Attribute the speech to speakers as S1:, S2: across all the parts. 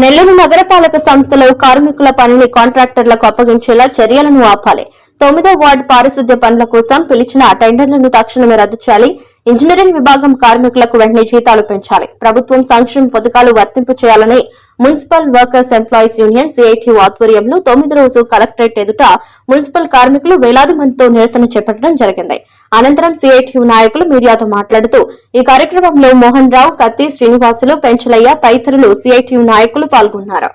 S1: నెల్లూరు నగరపాలక సంస్థలో కార్మికుల పనిని కాంట్రాక్టర్లకు అప్పగించేలా చర్యలను ఆపాలి. 9వ వార్డు పారిశుద్ధ్య పనుల కోసం పిలిచిన టెండర్లను తక్షణమే రద్దు చేయాలి. ఇంజనీరింగ్ విభాగం కార్మికులకు వెంటనే జీతాలు పెంచాలి. ప్రభుత్వం సంక్షేమ పథకాలు వర్తింపు చేయాలని municipal workers employees union CITU ఆధ్వర్యంలో 9వ రోజు కలెక్టరేట్ ఎదుట మున్సిపల్ కార్మికులు వేలాది మందితో నిరసన చేపట్టడం జరిగింది. అనంతరం సిఐటియు నాయకులు మీడియాతో మాట్లాడుతూ ఈ కార్యక్రమంలో మోహన్ రావు, కత్తి శ్రీనివాసులు, పెంచలయ్య తదితరులు సిఐటియు నాయకులు పాల్గొన్నారు.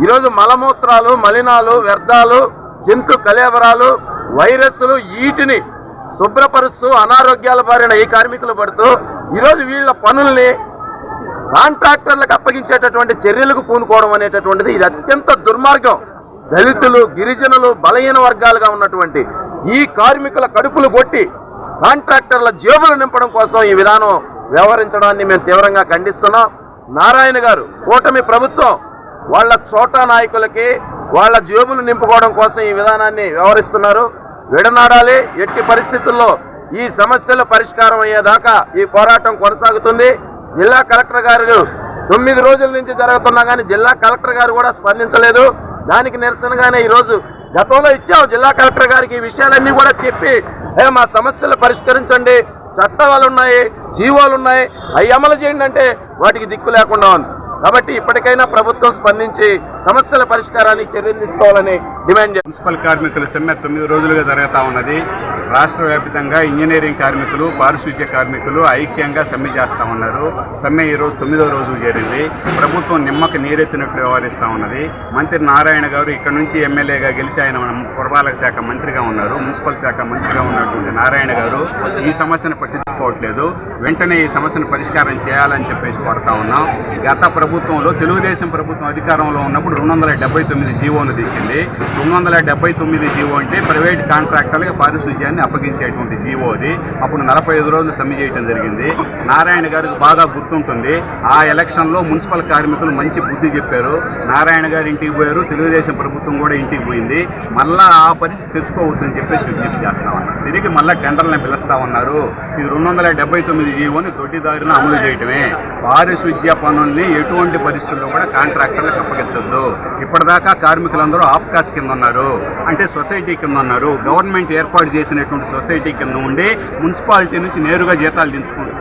S2: ఈరోజు మలమూత్రాలు, మలినాలు, వ్యర్థాలు, జంతు కళేబరాలు, వైరస్లు వీటిని శుభ్రపరుస్తూ అనారోగ్యాల బారిన ఈ కార్మికులు పడుతూ ఈరోజు వీళ్ళ పనుల్ని కాంట్రాక్టర్లకు అప్పగించేటటువంటి చర్యలకు పూనుకోవడం అనేటటువంటిది ఇది అత్యంత దుర్మార్గం. దళితులు, గిరిజనులు, బలహీన వర్గాలుగా ఉన్నటువంటి ఈ కార్మికుల కడుపులు కొట్టి కాంట్రాక్టర్ల జేబులు నింపడం కోసం ఈ విధానం వ్యవహరించడాన్ని మేము తీవ్రంగా ఖండిస్తున్నాం. నారాయణ గారు, కూటమి ప్రభుత్వం వాళ్ళ చోటా నాయకులకి వాళ్ళ జేబులు నింపుకోవడం కోసం ఈ విధానాన్ని వ్యవహరిస్తున్నారు. విడనాడాలి. ఎట్టి పరిస్థితుల్లో ఈ సమస్యల పరిష్కారం అయ్యేదాకా ఈ పోరాటం కొనసాగుతుంది. జిల్లా కలెక్టర్ గారు 9 రోజుల నుంచి జరుగుతున్నా కానీ జిల్లా కలెక్టర్ గారు కూడా స్పందించలేదు. దానికి నిరసనగానే ఈరోజు గతంలో ఇచ్చాము జిల్లా కలెక్టర్ గారికి ఈ విషయాలన్నీ కూడా చెప్పి మా సమస్యలు పరిష్కరించండి, చట్టాలు ఉన్నాయి, జీవోలు ఉన్నాయి, అవి అమలు చేయండి అంటే వాటికి దిక్కు లేకుండా ఉంది. కాబట్టి ఇప్పటికైనా ప్రభుత్వం స్పందించి సమస్యల పరిష్కారానికి చర్యలు తీసుకోవాలని డిమాండ్ చేస్తాం.
S3: మున్సిపల్ కార్మికుల సమ్మె 9 రోజులుగా జరుగుతూ ఉన్నది. రాష్ట్ర వ్యాప్తంగా ఇంజనీరింగ్ కార్మికులు, పారిశుద్ధ్య కార్మికులు ఐక్యంగా సమ్మె చేస్తూ ఉన్నారు. సమ్మె ఈరోజు 9వ రోజు చేరింది. ప్రభుత్వం నిమ్మక నీరెత్తినట్లు వ్యవహరిస్తూ ఉన్నది. మంత్రి నారాయణ గారు ఇక్కడ నుంచి ఎమ్మెల్యేగా గెలిచి ఆయన పురపాలక శాఖ మంత్రిగా ఉన్నారు. మున్సిపల్ శాఖ మంత్రిగా ఉన్నటువంటి నారాయణ గారు ఈ సమస్యను పట్టించుకోవట్లేదు. వెంటనే ఈ సమస్యను పరిష్కారం చేయాలని చెప్పేసి కోరుతా ఉన్నాం. గత ప్రభుత్వంలో తెలుగుదేశం ప్రభుత్వం అధికారంలో ఉన్నప్పుడు 279 జీవోను తీసింది. 279 జీవో అంటే ప్రైవేట్ కాంట్రాక్టర్లకు పారిశుధ్యాన్ని అప్పగించేటువంటి జీవో అది. అప్పుడు 45 రోజులు సమ్మె చేయడం జరిగింది. నారాయణ గారికి బాగా గుర్తుంటుంది. ఆ ఎలక్షన్లో మున్సిపల్ కార్మికులు మంచి బుద్ధి చెప్పారు. నారాయణ గారు ఇంటికి పోయారు, తెలుగుదేశం ప్రభుత్వం కూడా ఇంటికి పోయింది. మళ్ళా ఆ పరిస్థితి తెచ్చుకోవద్దని చెప్పేసి విజ్ఞప్తి చేస్తా ఉన్నారు. తిరిగి మళ్ళీ టెండర్లను పిలుస్తా ఉన్నారు. ఇది 279 జీవోని దొడ్డిదారిన అమలు చేయటమే. పారిశుధ్య పనుల్ని ఎటువంటి పరిస్థితుల్లో కూడా కాంట్రాక్టర్లకు అప్పగించొద్దు. ఇప్పటిదాకా కార్మికులందరూ ఆప్కాస్ కింద ఉన్నారు, అంటే సొసైటీ కింద ఉన్నారు. గవర్నమెంట్ ఏర్పాటు చేసినటువంటి సొసైటీ కింద ఉండి మున్సిపాలిటీ నుంచి నేరుగా జీతాలు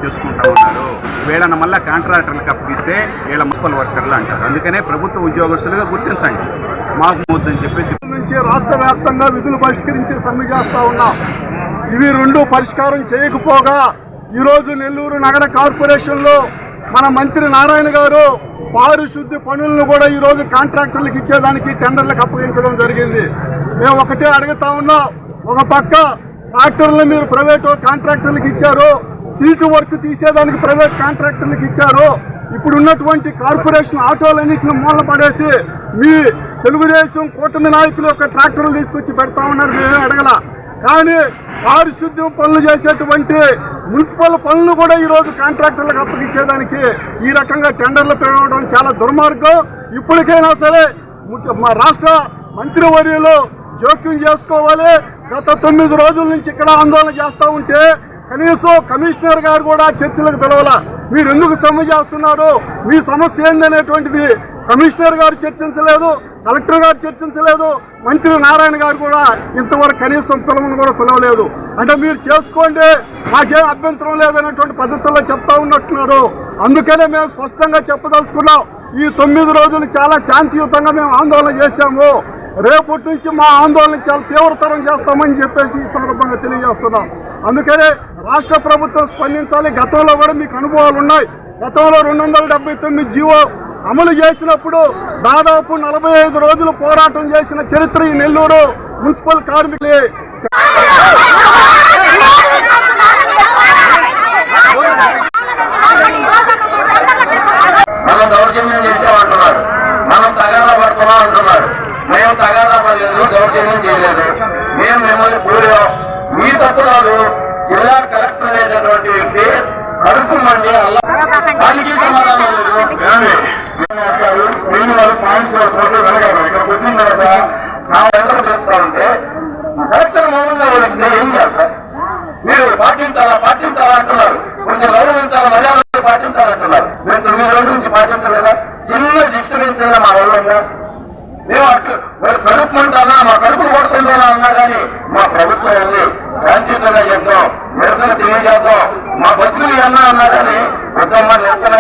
S3: తీసుకుంటా ఉన్నారు. వీళ్ళని మళ్ళీ కాంట్రాక్టర్లకు అప్పగిస్తే వీళ్ళ మున్సిపల్ వర్కర్లు అంటారు. అందుకనే ప్రభుత్వ ఉద్యోగస్తులుగా గుర్తించండి, మాకు వద్దని చెప్పేసి
S4: నుంచి రాష్ట్ర వ్యాప్తంగా విధులు బహిష్కరించే సమ్మె చేస్తూ ఉన్నాం. ఇవి రెండు పరిష్కారం చేయకపోగా ఈరోజు నెల్లూరు నగర కార్పొరేషన్లో మన మంత్రి నారాయణ గారు పారిశుద్ధ్య పనులను కూడా ఈరోజు కాంట్రాక్టర్లకు ఇచ్చేదానికి టెండర్లకు అప్పగించడం జరిగింది. మేము ఒకటే అడుగుతా ఉన్నాం, ఒక పక్క ట్రాక్టర్లు మీరు ప్రైవేట్ కాంట్రాక్టర్లకు ఇచ్చారు, సీటు వర్క్ తీసేదానికి ప్రైవేట్ కాంట్రాక్టర్లకు ఇచ్చారు. ఇప్పుడు ఉన్నటువంటి కార్పొరేషన్ ఆటోలన్నింటిని మూల పడేసి మీ తెలుగుదేశం కూటమి నాయకులు యొక్క ట్రాక్టర్లు తీసుకొచ్చి పెడతా ఉన్నారు. మేమే అడగల. కానీ పారిశుద్ధ్యం పనులు చేసేటువంటి మున్సిపల్ పనులు కూడా ఈరోజు కాంట్రాక్టర్లకు అప్పగించేదానికి ఈ రకంగా టెండర్లు పెరగడం చాలా దుర్మార్గం. ఇప్పటికైనా సరే మా రాష్ట్ర మంత్రివర్యులు జోక్యం చేసుకోవాలి. గత 9 రోజుల నుంచి ఇక్కడ ఆందోళన చేస్తూ ఉంటే కనీసం కమిషనర్ గారు కూడా చర్చలకు పిలవాల. మీరు ఎందుకు సమ్మె చేస్తున్నారు, మీ సమస్య ఏందనేటువంటిది కమిషనర్ గారు చర్చించలేదు, కలెక్టర్ గారు చర్చించలేదు, మంత్రి నారాయణ గారు కూడా ఇంతవరకు కనీసం పిలవను కూడా పిలవలేదు. అంటే మీరు చేసుకోండి, మాకేం అభ్యంతరం లేదనేటువంటి పద్ధతుల్లో చెప్తా ఉన్నట్టున్నారు. అందుకనే మేము స్పష్టంగా చెప్పదలుచుకున్నాం, ఈ 9 రోజులు చాలా శాంతియుతంగా మేము ఆందోళన చేశాము. రేపటి నుంచి మా ఆందోళన చాలా తీవ్రతరం చేస్తామని చెప్పేసి ఈ సందర్భంగా తెలియజేస్తున్నాం. అందుకనే రాష్ట్ర ప్రభుత్వం స్పందించాలి. గతంలో కూడా మీకు అనుభవాలు ఉన్నాయి. గతంలో 279 జీవో అమలు చేసినప్పుడు దాదాపు 45 రోజులు పోరాటం చేసిన చరిత్ర ఈ నెల్లూరు మున్సిపల్ కార్మికులే.
S2: మనం దౌర్జన్యం చేసామంటున్నారు, మనం తగాదా పడుతున్నాం అంటున్నారు. మేము తగాదా పడలేదు, దౌర్జన్యం చేయలేదు. మేము మిమ్మల్ని కోరాం. మీ తప్పు కాదు. జిల్లా కలెక్టర్ అనేటటువంటి వ్యక్తి కడుపు మండి దానికి సమాధానం లేదు. ఇక్కడికి వచ్చిన తర్వాత నా ఎంత చేస్తా ఉంటే కలెక్టర్ మౌనంగా వలిస్తే ఏం చేస్తారు? మీరు పాటించాలా అంటున్నారు, కొంచెం గౌరవించాలా, మర్యాద పాటించాలంటున్నారు. మేము 9 రోజుల నుంచి పాటించలేదా? చిన్న డిస్టర్బెన్స్ అయినా మా వల్ల ఉందా? మేము అట్లు కడుపు అంటానా, మా కడుపు కొడుతుందా అన్నా కానీ మా ప్రభుత్వం ఉంది, శాంతియుతంగా చేద్దాం, నిరసన తెలియజేద్దాం, మా బతుకులు అన్నా కానీ వద్దమ్మ నిరసన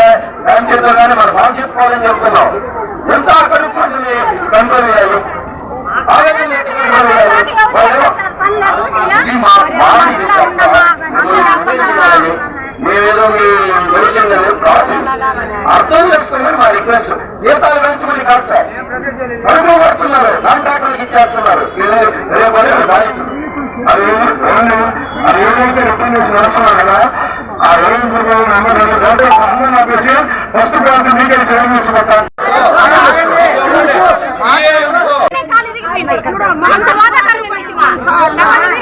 S2: శాంతియుతంగానే మన బాగా చెప్పుకోవాలని చెప్తున్నాం. ఎంత కడుపు అంటుంది కంట్రోల్ చేయాలి, మేమేదో మీ దౌర్జన్యం అర్థం చేసుకోమని మా రిక్వెస్ట్. జీతాలు పెంచమని కాదు సార్, కడుపు పడుతున్నారు, కాంట్రాక్టర్కి ఇచ్చేస్తున్నారు. అది ఏదైతే రికమెండేషన్ నడుస్తున్నారు కదా, ఆ ఫస్ట్ ప్రాంతం మీకే సేవ తీసుకుంటారు.
S5: ఇప్పుడు